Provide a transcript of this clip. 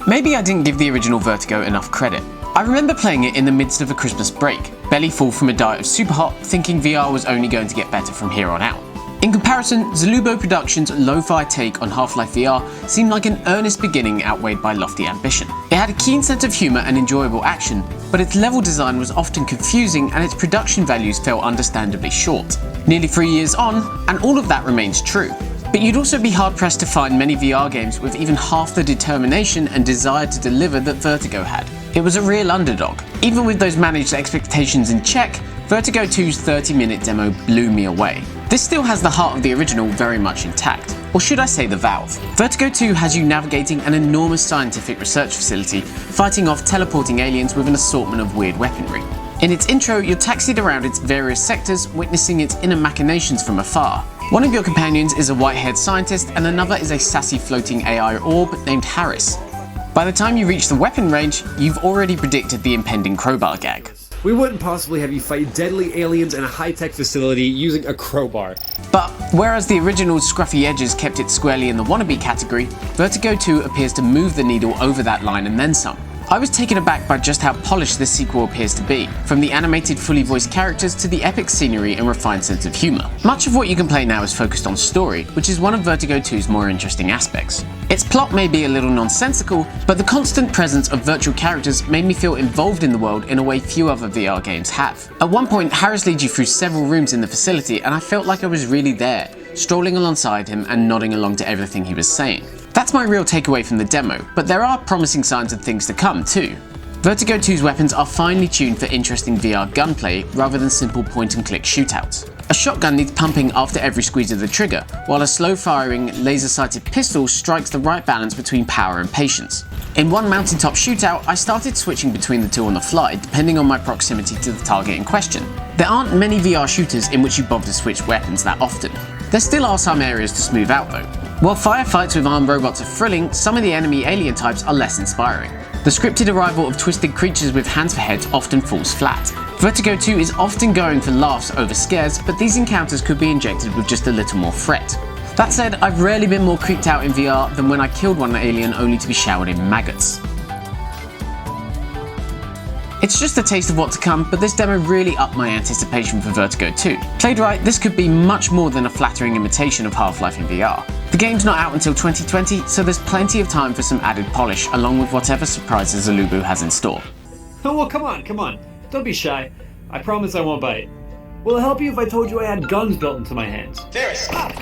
Maybe I didn't give the original Vertigo enough credit. I remember playing it in the midst of a Christmas break, belly full from a diet of super hot, thinking VR was only going to get better from here on out. In comparison, Zulubo Productions' lo-fi take on Half-Life VR seemed like an earnest beginning outweighed by lofty ambition. It had a keen sense of humour and enjoyable action, but its level design was often confusing and its production values fell understandably short. Nearly 3 years on, and all of that remains true. But you'd also be hard-pressed to find many VR games with even half the determination and desire to deliver that Vertigo had. It was a real underdog. Even with those managed expectations in check, Vertigo 2's 30-minute demo blew me away. This still has the heart of the original very much intact. Or should I say the valve. Vertigo 2 has you navigating an enormous scientific research facility, fighting off teleporting aliens with an assortment of weird weaponry. In its intro, you're taxied around its various sectors, witnessing its inner machinations from afar. One of your companions is a white-haired scientist and another is a sassy floating AI orb named Harris. By the time you reach the weapon range, you've already predicted the impending crowbar gag. We wouldn't possibly have you fight deadly aliens in a high-tech facility using a crowbar. But whereas the original scruffy edges kept it squarely in the wannabe category, Vertigo 2 appears to move the needle over that line and then some. I was taken aback by just how polished this sequel appears to be, from the animated fully voiced characters to the epic scenery and refined sense of humour. Much of what you can play now is focused on story, which is one of Vertigo 2's more interesting aspects. Its plot may be a little nonsensical, but the constant presence of virtual characters made me feel involved in the world in a way few other VR games have. At one point, Harris leads you through several rooms in the facility and I felt like I was really there, strolling alongside him and nodding along to everything he was saying. That's my real takeaway from the demo, but there are promising signs of things to come too. Vertigo 2's weapons are finely tuned for interesting VR gunplay rather than simple point-and-click shootouts. A shotgun needs pumping after every squeeze of the trigger, while a slow-firing, laser-sighted pistol strikes the right balance between power and patience. In one mountaintop shootout, I started switching between the two on the fly, depending on my proximity to the target in question. There aren't many VR shooters in which you bother to switch weapons that often. There still are some areas to smooth out though. While firefights with armed robots are thrilling, some of the enemy alien types are less inspiring. The scripted arrival of twisted creatures with hands for heads often falls flat. Vertigo 2 is often going for laughs over scares, but these encounters could be injected with just a little more fret. That said, I've rarely been more creeped out in VR than when I killed one alien only to be showered in maggots. It's just a taste of what to come, but this demo really upped my anticipation for Vertigo 2. Played right, this could be much more than a flattering imitation of Half-Life in VR. The game's not out until 2020, so there's plenty of time for some added polish, along with whatever surprises Zulubo has in store. Oh, well, come on. Don't be shy. I promise I won't bite. Will it help you if I told you I had guns built into my hands? There, stop!